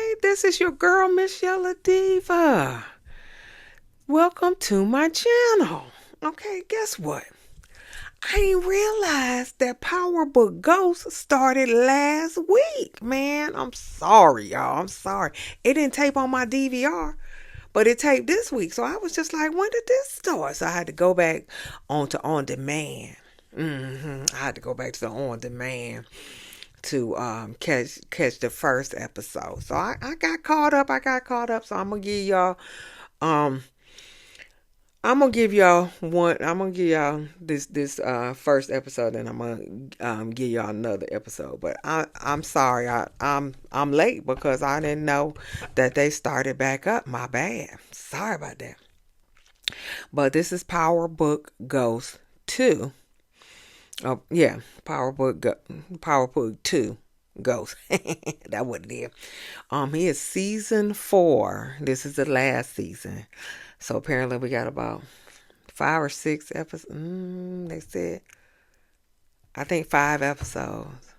Okay, this is your girl, msyelladiva. Welcome to my channel. Okay, guess what? I didn't realize that Powerbook Ghost started last week, man. I'm sorry, y'all. I'm sorry. It didn't tape on my DVR, but it taped this week. So I was just like, when did this start? So I had to go back onto on demand. I had to go back to the on demand to catch the first episode. So I got caught up. So um I'm gonna give y'all one. I'm gonna give y'all this first episode, and I'm gonna give y'all another episode. But I'm sorry. I'm late because I didn't know that they started back up. My bad. Sorry about that. But this is Powerbook Ghost 2. Oh yeah, Powerbook 2 Ghost. That what it is. He is season 4. This is the last season. So apparently we got about 5 or 6 episodes. They said, I think 5 episodes.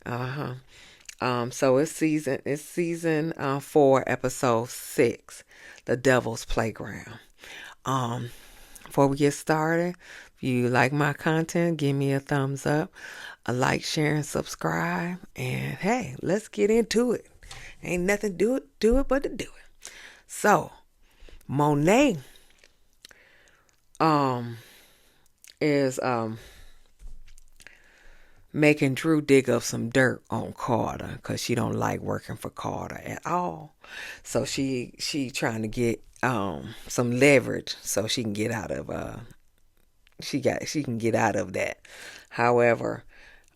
So it's season 4, episode 6, The Devil's Playground. Before we get started, if you like my content, give me a thumbs up, a like, share, and subscribe. And hey, let's get into it. Ain't nothing do it but to do it. So Monet is making Drew dig up some dirt on Carter because she don't like working for Carter at all. So she trying to get some leverage so she can get out of she can get out of that. However,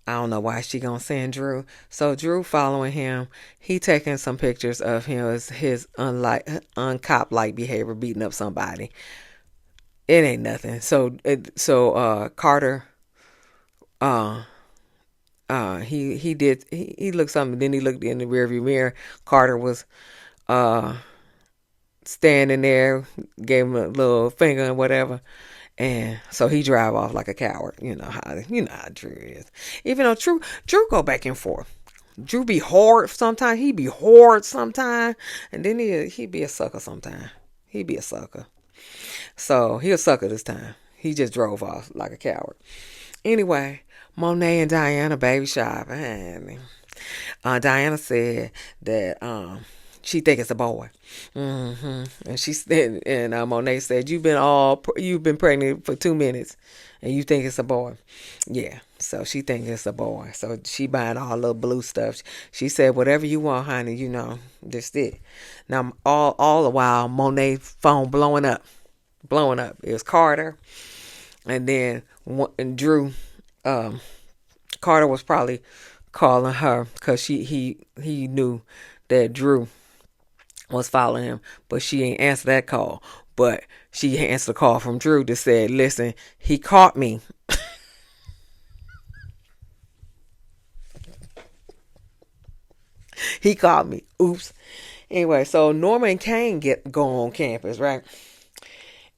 I don't know why she gonna send Drew. So Drew following him, he taking some pictures of him as his uncop-like behavior, beating up somebody. It ain't nothing. So Carter, he looked something. Then he looked in the rearview mirror. Carter was standing there, gave him a little finger and whatever. And so he drive off like a coward. You know how Drew is. Even though Drew go back and forth. Drew be hard sometimes. He be hard sometimes. And then he be a sucker sometimes. He be a sucker. So he a sucker this time. He just drove off like a coward. Anyway, Monet and Diana baby shopping. Diana said that she think it's a boy. And she said, and Monet said, you've been pregnant for 2 minutes, and you think it's a boy. Yeah, so she think it's a boy. So she buying all the blue stuff. She said, whatever you want, honey. Just it. Now all the while, Monet's phone blowing up. It was Carter, and then Drew. Carter was probably calling her because he knew that Drew was following him, but she ain't answered that call. But she answered a call from Drew that said, listen, he caught me. He caught me. Oops. Anyway, so Norma and Kane go on campus, right?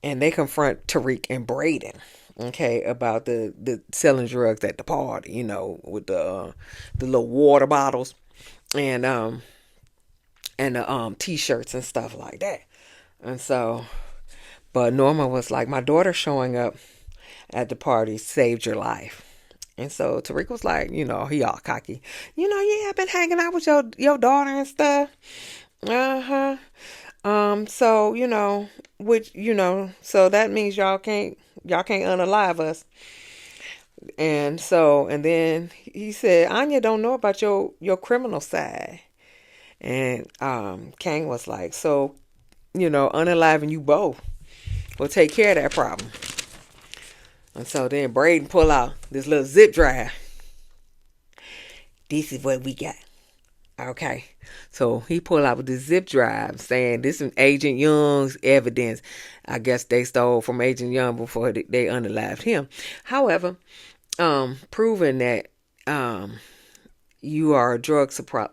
And they confront Tariq and Brayden, okay, about the selling drugs at the party, with the little water bottles and the t-shirts and stuff like that. And so, but Norma was like, my daughter showing up at the party saved your life. And so Tariq was like, he all cocky. Yeah, I've been hanging out with your daughter and stuff. So, so that means y'all can't unalive us. And then he said, Anya don't know about your criminal side. And Kang was like, so, unaliving you both will take care of that problem. And so then Brayden pull out this little zip drive. This is what we got. Okay. So he pulled out with the zip drive saying this is Agent Young's evidence. I guess they stole from Agent Young before they unalived him. However, proving that you are a drug supplier.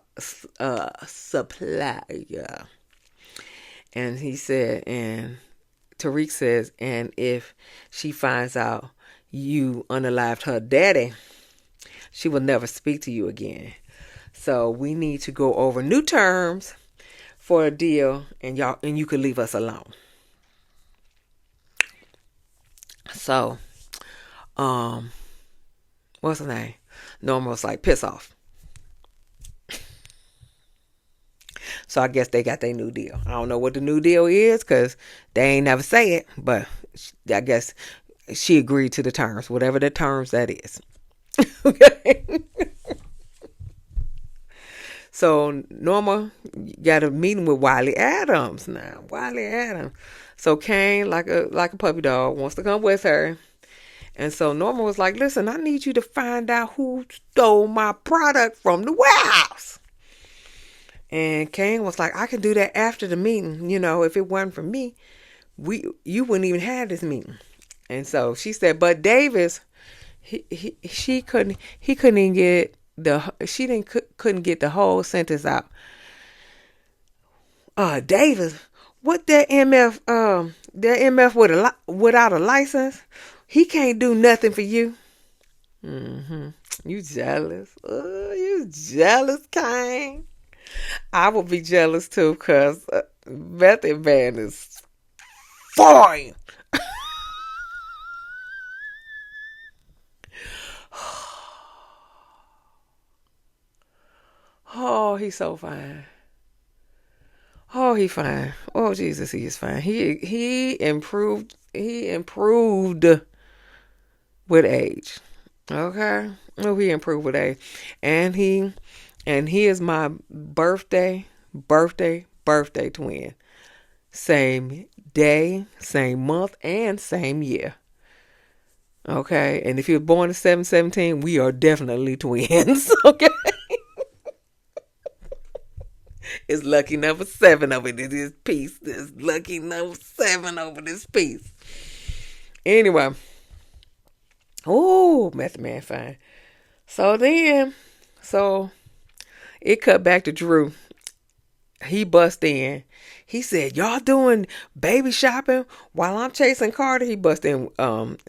And he said, and Tariq says, and if she finds out you unalived her daddy, she will never speak to you again. So we need to go over new terms for a deal, and you could leave us alone. So, um, what's the name? Norma was like, piss off. So I guess they got their new deal. I don't know what the new deal is because they ain't never say it, but I guess she agreed to the terms, whatever the terms that is. Okay. So Norma got a meeting with Wiley Adams now. Wiley Adams. So Kane, like a puppy dog, wants to come with her. And so Norma was like, listen, I need you to find out who stole my product from the warehouse. And Kane was like, I can do that after the meeting. If it wasn't for me, you wouldn't even have this meeting. And so she said, but Davis, he couldn't even get couldn't get the whole sentence out. Davis, what that MF without a license, he can't do nothing for you. You jealous? You jealous, Kane? I would be jealous too, because Method Man is fine. Oh, he's so fine. Oh, he fine. Oh, Jesus, he is fine. He improved. He improved with age. Okay. Oh, he improved with age, and he is my birthday twin. Same day, same month, and same year. Okay, and if you're born in 7/17, we are definitely twins. Okay. It's lucky number 7 over this piece. There's lucky number 7 over this piece. Anyway. Oh, Method Man fine. So it cut back to Drew. He bust in. He said, y'all doing baby shopping while I'm chasing Carter? He bust in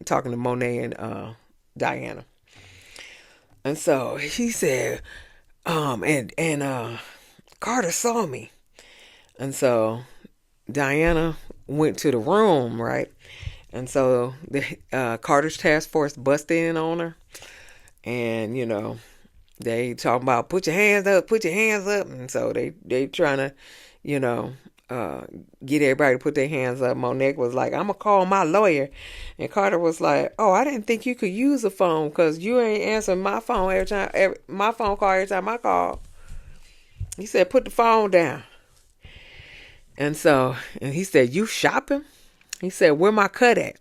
talking to Monet and Diana. And so he said, and Carter saw me. And so Diana went to the room, right? And so the Carter's task force busted in on her. And, they talking about put your hands up. And so they trying to, get everybody to put their hands up. Monet was like, I'm going to call my lawyer. And Carter was like, oh, I didn't think you could use a phone because you ain't answering my phone my phone call every time I call. He said, put the phone down. And he said, you shopping? He said, where my cut at?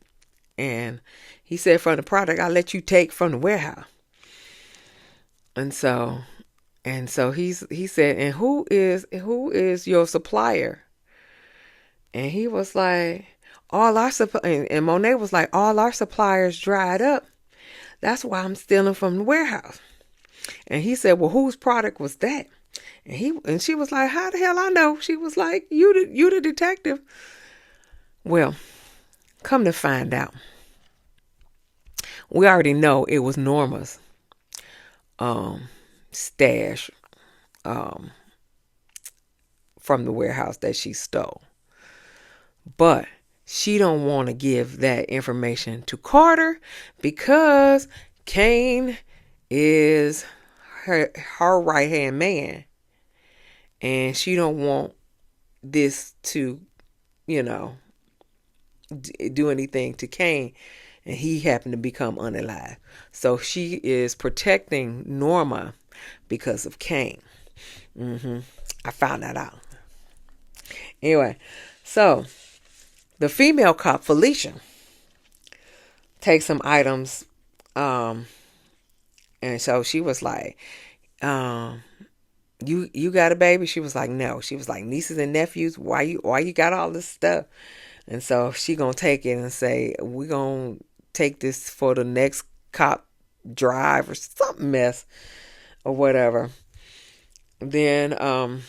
And he said, from the product I let you take from the warehouse. And so he said, and who is your supplier? And he was like, and Monet was like, all our suppliers dried up. That's why I'm stealing from the warehouse. And he said, well, whose product was that? And she was like, how the hell I know? She was like, you the detective. Well, come to find out, we already know it was Norma's stash from the warehouse that she stole. But she don't want to give that information to Carter because Kane is her right-hand man. And she don't want this to, do anything to Kane. And he happened to become unalive. So she is protecting Norma because of Kane. I found that out. Anyway, so the female cop, Felicia, takes some items. And so she was like, you got a baby? She was like, no. She was like, nieces and nephews, why you got all this stuff? And so she gonna take it and say, we gonna take this for the next cop drive or something mess or whatever. And then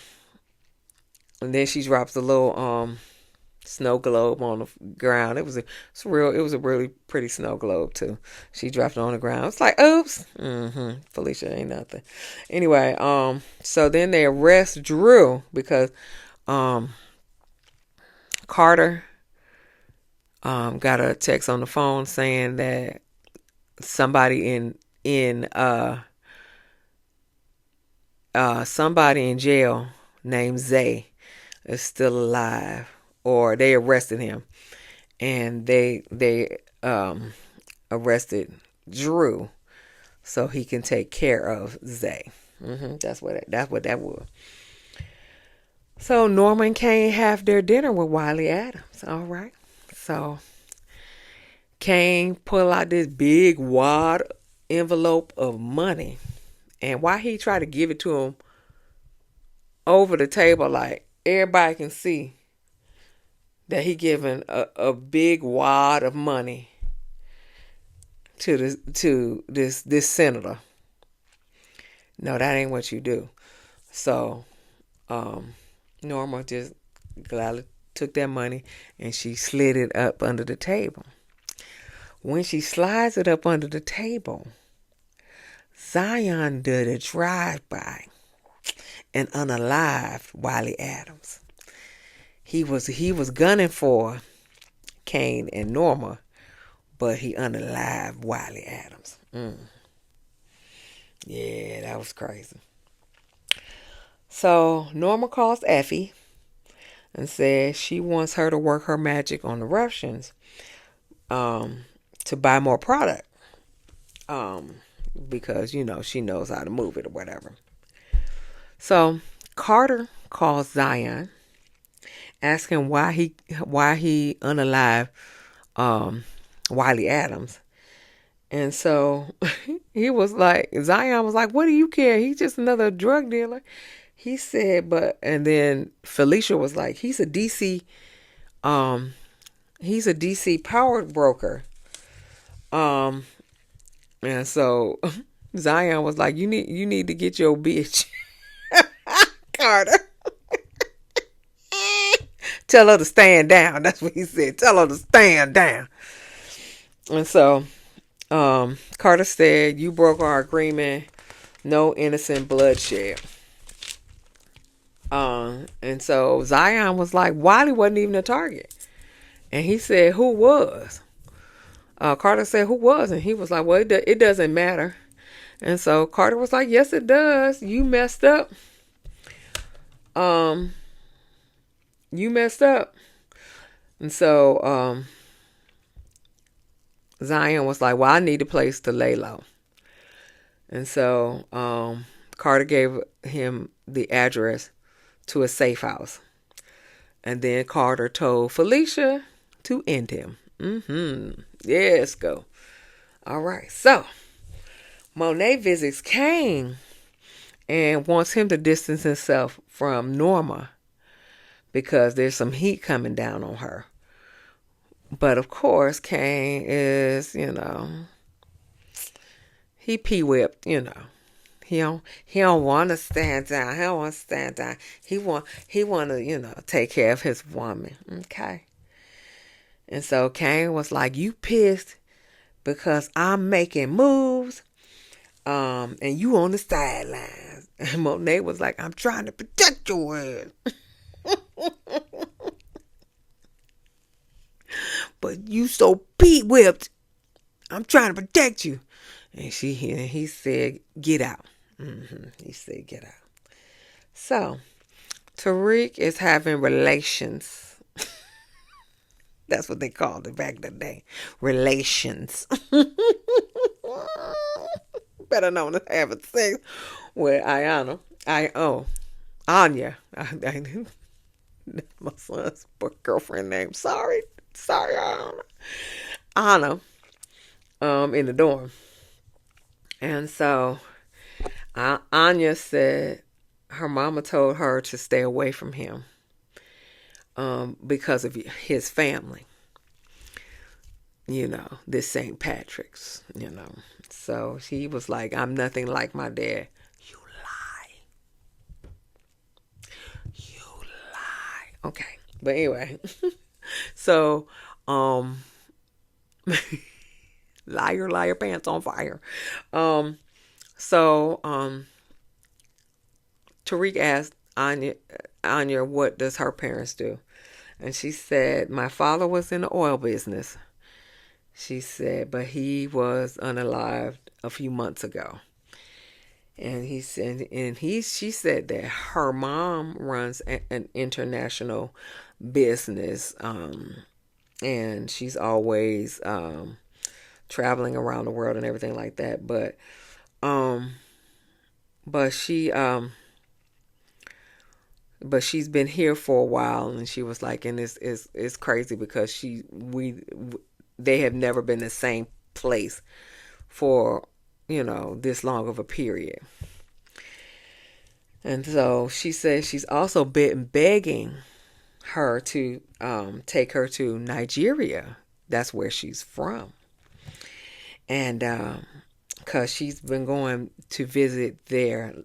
she drops a little snow globe on the ground. It was a really pretty snow globe too. She dropped it on the ground. It's like, oops. Felicia ain't nothing. Anyway, so then they arrest Drew because Carter got a text on the phone saying that somebody in jail named Zay is still alive, or they arrested him, and they arrested Drew so he can take care of Zay. That's what that was. So Norma and Kane have their dinner with Wiley Adams. All right. So Kane pull out this big wad envelope of money, and why he tried to give it to him over the table, like everybody can see that he giving a big wad of money to this senator. No, that ain't what you do. So Norma just gladly took that money and she slid it up under the table. When she slides it up under the table, Zion did a drive-by and unalived Wiley Adams. He was gunning for Kane and Norma, but he unalived Wiley Adams. Yeah, that was crazy. So Norma calls Effie and says she wants her to work her magic on the Russians to buy more product. Because, she knows how to move it or whatever. So Carter calls Zion, asking why he unalived Wiley Adams. And so Zion was like, what do you care? He's just another drug dealer. He said, and then Felicia was like, he's a DC power broker. And so Zion was like, you need to get your bitch, Carter. Tell her to stand down. That's what he said. Tell her to stand down. And so Carter said, you broke our agreement. No innocent bloodshed. And so Zion was like, Wiley wasn't even a target. And he said, who was? Carter said, who was? And he was like, well, it doesn't matter. And so Carter was like, yes, it does. You messed up. You messed up. And so Zion was like, well, I need a place to lay low. And so Carter gave him the address to a safe house. And then Carter told Felicia to end him. Yes, go. All right. So Monet visits Kane and wants him to distance himself from Norma because there's some heat coming down on her. But of course, Kane is, he pee-whipped, He don't want to stand down. He don't want to stand down. He want to, take care of his woman. Okay. And so Kane was like, you pissed because I'm making moves, and you on the sidelines. And Monet was like, I'm trying to protect your ass. But you so pee-whipped. I'm trying to protect you. And he said, get out. He said, get out. So, Tariq is having relations. That's what they called it back in the day. Relations. Better known as having sex with Anya. My son's girlfriend name. Sorry, Anna. In the dorm. And so Anya said her mama told her to stay away from him because of his family. This St. Patrick's, So she was like, I'm nothing like my dad. You lie. Okay. But anyway, So, liar, liar, pants on fire. Um, so, Tariq asked Anya, what does her parents do? And she said, my father was in the oil business. She said, but he was unalived a few months ago. And she said that her mom runs an international business, and she's always traveling around the world and everything like that. Um, but she's been here for a while, and she was like, and it's crazy because they have never been the same place for this long of a period. And so she says she's also been begging her to take her to Nigeria. That's where she's from. And because she's been going to visit there.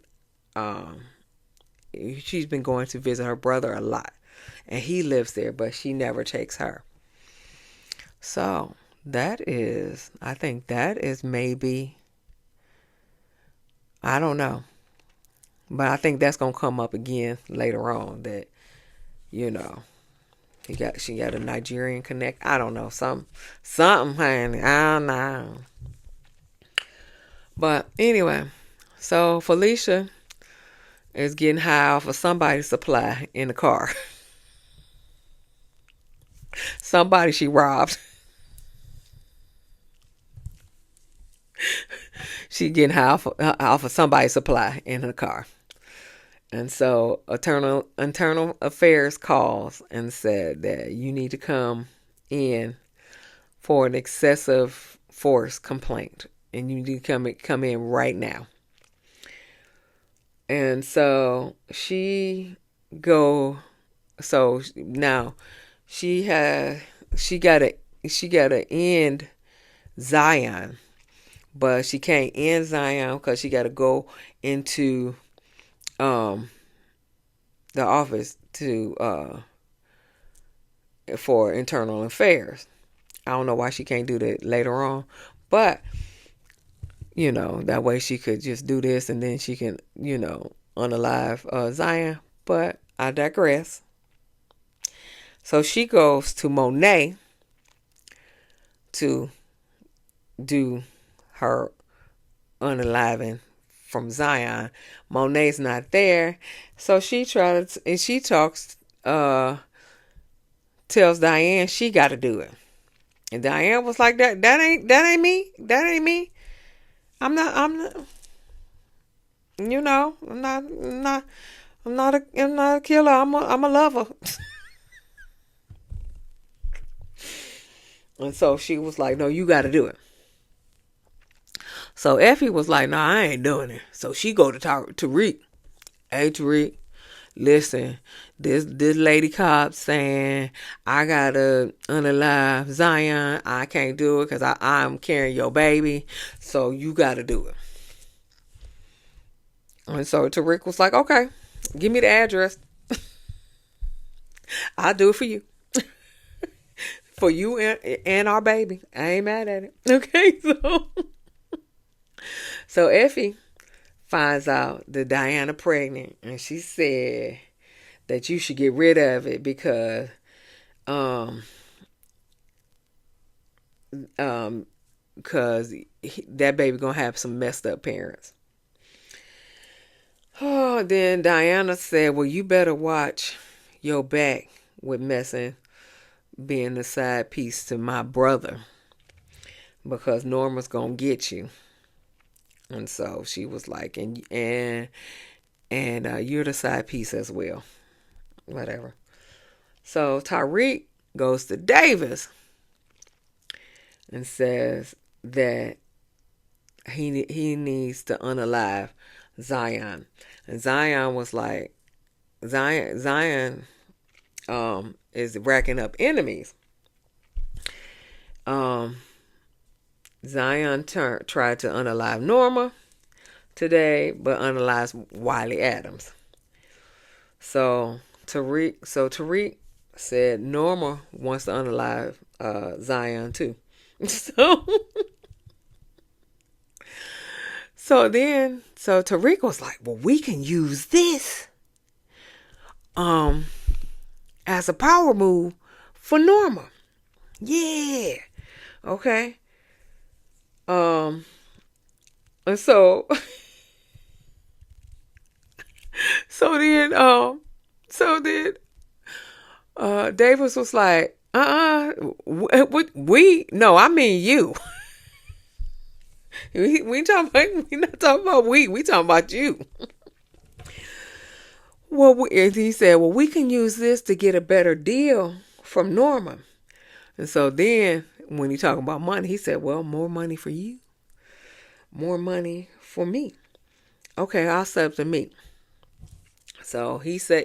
She's been going to visit her brother a lot. And he lives there, but she never takes her. So I think that is maybe, I don't know. But I think that's going to come up again later on that, she got a Nigerian connect. I don't know. Something, honey. I don't know. But anyway, so Felicia is getting high off of somebody's supply in the car. Somebody she robbed. She getting high off of somebody's supply in her car. And so internal affairs calls and said that you need to come in for an excessive force complaint, and you need to come in right now. And so now she gotta end Zion, but she can't end Zion because she gotta go into the office for internal affairs. I don't know why she can't do that later on, but that way she could just do this and then she can unalive Zion. But I digress. So she goes to Monet to do her unaliving from Zion. Monet's not there, so she tells Diane she got to do it, and Diane was like, that ain't me, I'm not a killer, I'm a lover. And so she was like, no, you got to do it. So Effie was like, no, I ain't doing it. So she go to Tariq. Hey, Tariq, listen, this lady cop saying I gotta unalive Zion. I can't do it because I'm carrying your baby. So you gotta do it. And so Tariq was like, okay, give me the address. I'll do it for you. For you and our baby. I ain't mad at it. Okay, so Effie finds out that Diana pregnant, and she said that you should get rid of it because that baby gonna have some messed up parents. Oh, then Diana said, well, you better watch your back with being the side piece to my brother, because Norma's gonna get you. And so she was like, and you're the side piece as well. Whatever. So Tariq goes to Davis and says that he needs to unalive Zion. And Zion was like, Zion is racking up enemies. Zion tried to unalive Norma today, but unalives Wiley Adams. So Tariq said Norma wants to unalive Zion too. So so Tariq was like, well, we can use this as a power move for Norma. Yeah. Okay. And so so then Davis was like, we no, I mean you. we not talking about we talking about you. Well, he said, well, we can use this to get a better deal from Norma. And so then when he talking about money, he said, well, more money for you, more money for me. Okay, I'll set up the meet. So he said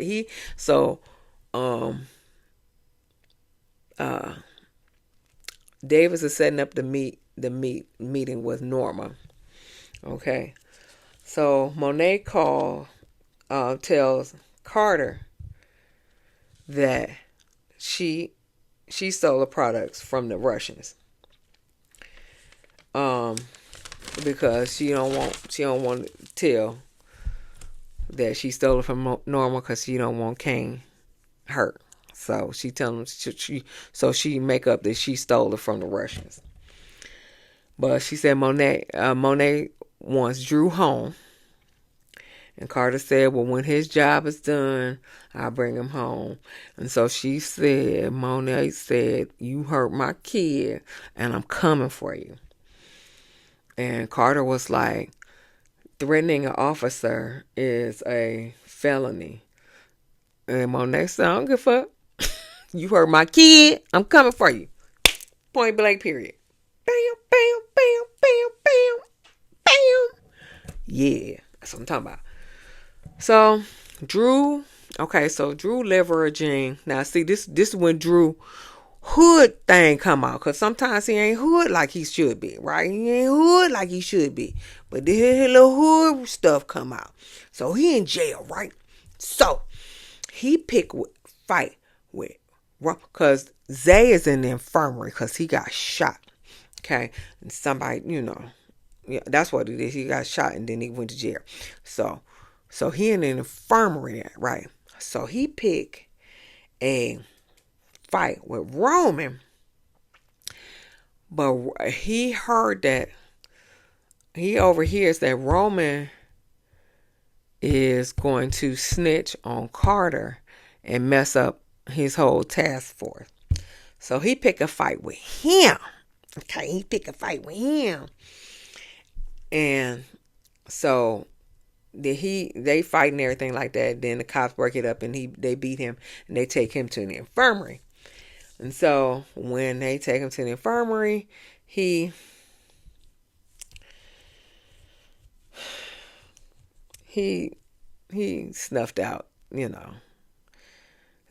Davis is setting up the meeting with Norma. Okay. So Monet tells Carter that she stole the products from the Russians. Because she don't want to tell that she stole it from Norma because she don't want Kane hurt. So she tell him she make up that she stole it from the Russians. But she said Monet wants Drew home. And Carter said, well, when his job is done, I'll bring him home. And so Monet said, you hurt my kid, and I'm coming for you. And Carter was like, threatening an officer is a felony. And Monet said, I don't give a fuck. You hurt my kid, I'm coming for you. Point blank, period. Bam, bam, bam, bam, bam, bam. Yeah, that's what I'm talking about. So Drew leveraging. Now see, this is when Drew hood thing come out, because sometimes he ain't hood like he should be, right? He ain't hood like he should be, but this little hood stuff come out. So he in jail, right? So he picked fight with, because Zay is in the infirmary because he got shot. Okay, and somebody, yeah, that's what it is. He got shot and then he went to jail. So he in the infirmary, right? So he picked a fight with Roman, but he heard that, he overhears that Roman is going to snitch on Carter and mess up his whole task force. So he picked a fight with him. Okay, he picked a fight with him. And so they fight and everything like that. Then the cops break it up and they beat him and they take him to the infirmary. And so when they take him to the infirmary, he snuffed out,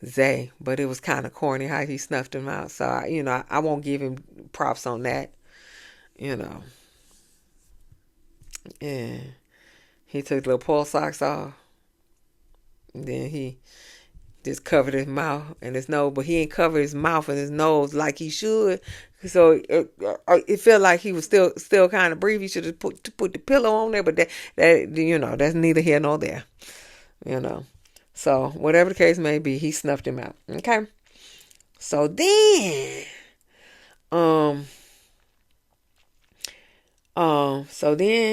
Zay, but it was kind of corny how he snuffed him out. So I won't give him props on that, And he took the little pull socks off. And then he just covered his mouth and his nose, but he ain't covered his mouth and his nose like he should. So it felt like he was still kind of breathing. He should have put the pillow on there, but that that's neither here nor there. So whatever the case may be, he snuffed him out. Okay. So then,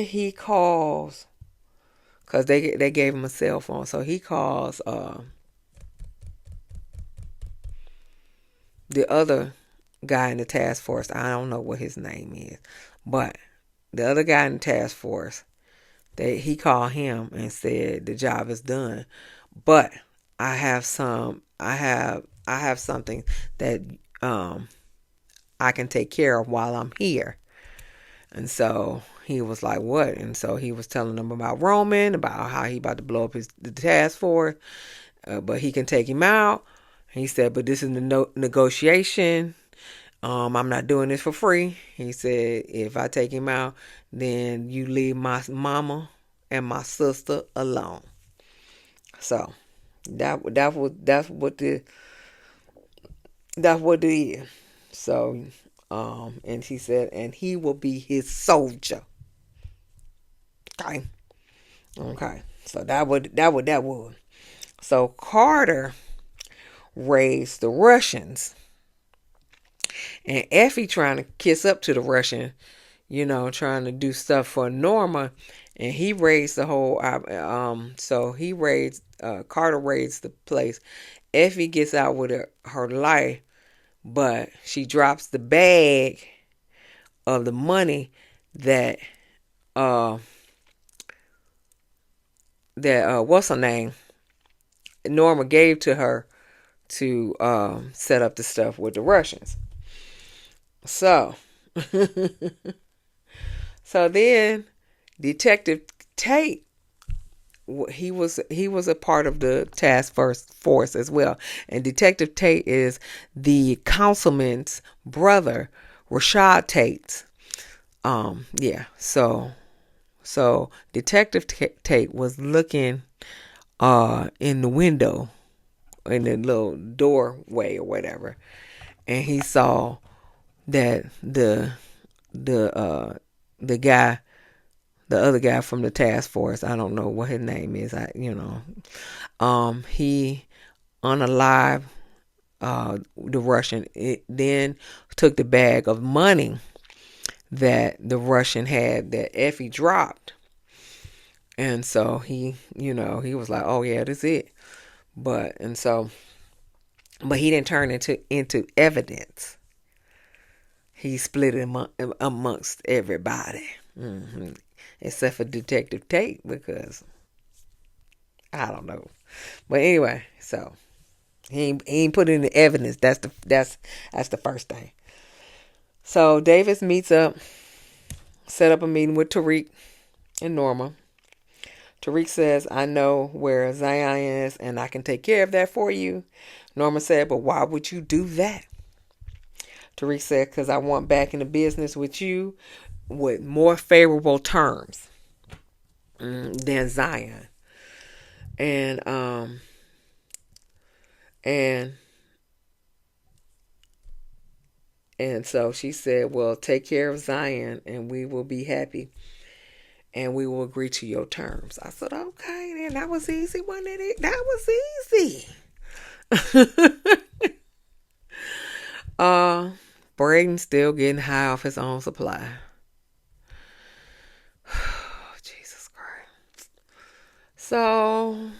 he calls, because they gave him a cell phone. So he calls the other guy in the task force. I don't know what his name is, but the other guy in the task force, he called him and said the job is done, but I have something that I can take care of while I'm here. And so he was like, what? And so he was telling them about Roman, about how he about to blow up the task force, but he can take him out. He said, but this is the negotiation. I'm not doing this for free. He said, if I take him out, then you leave my mama and my sister alone. So that's what the That's what it is. So, and he said, and he will be his soldier. Okay. Okay. So that was. So Carter raised the Russians, and Effie trying to kiss up to the Russian, trying to do stuff for Norma, and he raised the whole. So he raised. Carter raised the place. Effie gets out with her life, but she drops the bag of the money that uh what's her name, Norma gave to her to set up the stuff with the Russians. So so then Detective Tate, he was a part of the task force as well, and Detective Tate is the councilman's brother, Rashad Tate. Yeah. So Detective Tate was looking in the window, in the little doorway or whatever, and he saw that the guy, the other guy from the task force, I don't know what his name is, he unalived the Russian. It then took the bag of money that the Russian had that Effie dropped. And so he was like, oh yeah, that's it. But he didn't turn into evidence. He split it amongst everybody. Mm-hmm. Except for Detective Tate, because I don't know. But anyway, so he ain't put in the evidence. That's the first thing. So Davis meets up, set up a meeting with Tariq and Norma. Tariq says, I know where Zion is and I can take care of that for you. Norma said, but why would you do that? Tariq said, because I want back in the business with you with more favorable terms than Zion. And so she said, well, take care of Zion and we will be happy and we will agree to your terms. I said, okay, then that was easy, wasn't it? That was easy. Brayden still getting high off his own supply. Jesus Christ. So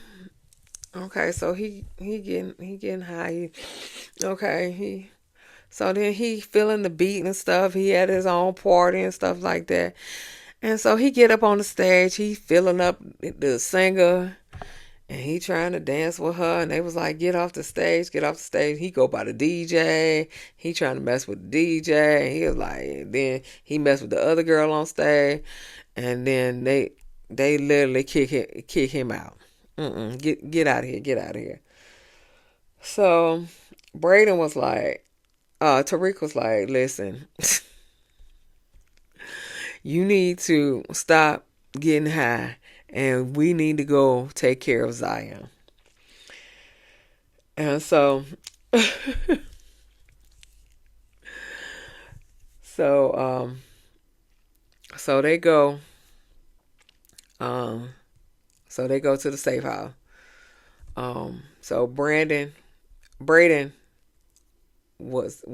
okay, so he getting high. So then he feeling the beat and stuff. He had his own party and stuff like that. And so he get up on the stage. He filling up the singer. And he trying to dance with her. And they was like, get off the stage. Get off the stage. He go by the DJ. He trying to mess with the DJ. And he was like, then he messed with the other girl on stage. And then they literally kick him out. Get out of here. Get out of here. So Brayden was like, Tariq was like, listen, you need to stop getting high and we need to go take care of Zion. And so so they go to the safe house. So Brayden was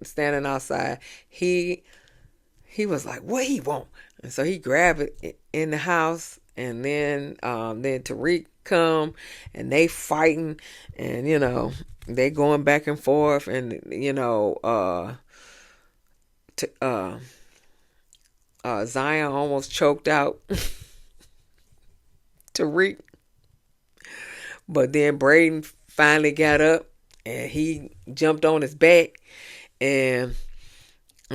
standing outside. He was like, what he want? And so he grabbed it in the house, and then Tariq come, and they fighting, and they going back and forth, and Zion almost choked out Tariq, but then Brayden finally got up, and he jumped on his back, and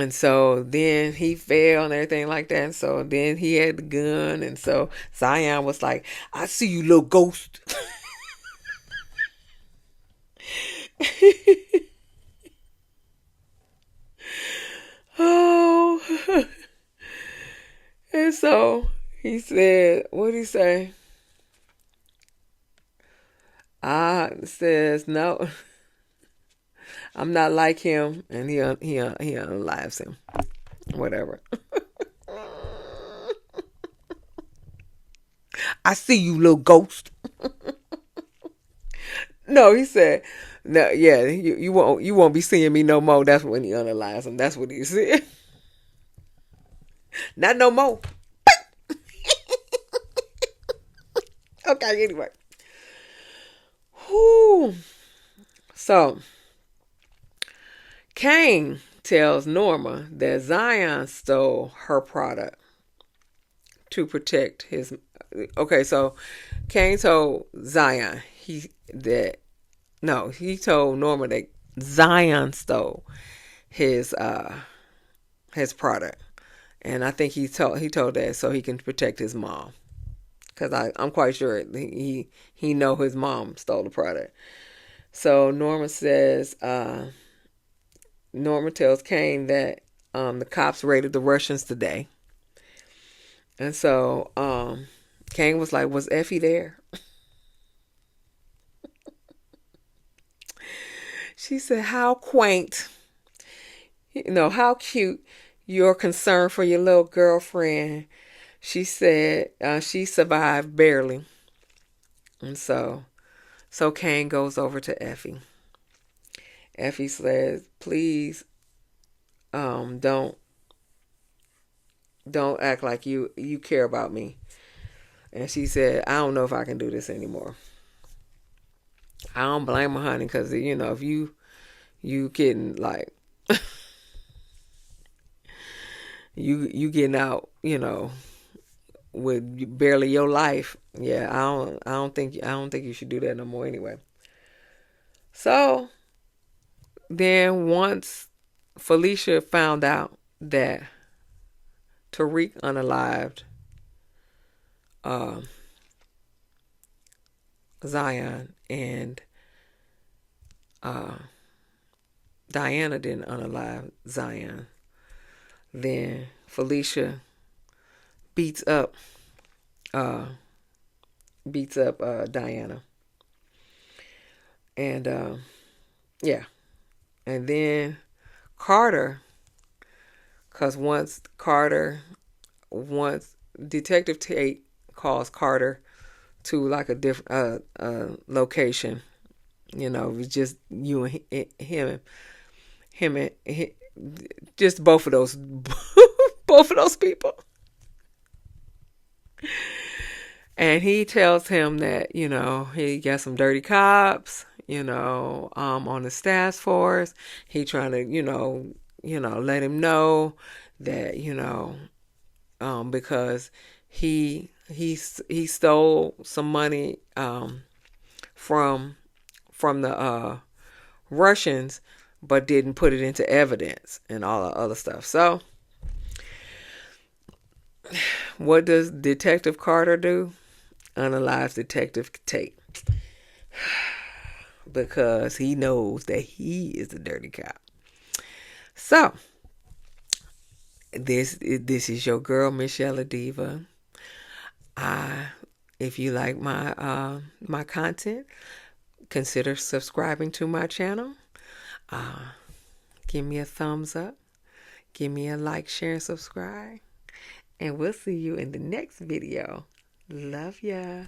so then he fell and everything like that. And so then he had the gun. And so Zion was like, I see you, little ghost. Oh. And so he said, what'd he say? Says, no. I'm not like him, and he unalives him. Whatever. I see you, little ghost. No, he said, no, yeah, you won't be seeing me no more. That's when he unalives him. That's what he said. Not no more. Okay, anyway. Whew. So, Kane tells Norma that Zion stole her product to protect his. Okay, so Kane told Zion he told Norma that Zion stole his product, and I think he told that so he can protect his mom, because I'm quite sure he know his mom stole the product. So Norma tells Kane that the cops raided the Russians today. And so Kane was like, was Effie there? She said, how quaint, how cute, your concern for your little girlfriend. She said she survived barely. And so Kane goes over to Effie. Effie says, please don't act like you care about me. And she said, I don't know if I can do this anymore. I don't blame her, honey, because if you getting like you getting out, with barely your life. Yeah, I don't think you should do that no more anyway. So then once Felicia found out that Tariq unalived Zion and Diana didn't unalive Zion, then Felicia beats up Diana. And yeah. And then Carter, because once Detective Tate calls Carter to like a different location, it was just you and him and just both of those people. And he tells him that, he got some dirty cops, on the task force. He trying to, let him know that, because he stole some money from the Russians, but didn't put it into evidence and all the other stuff. So what does Detective Carter do? Unalives Detective Tate. Because he knows that he is the dirty cop. So this is your girl, msyelladiva. If you like my content, consider subscribing to my channel. Give me a thumbs up. Give me a like, share, and subscribe. And we'll see you in the next video. Love ya.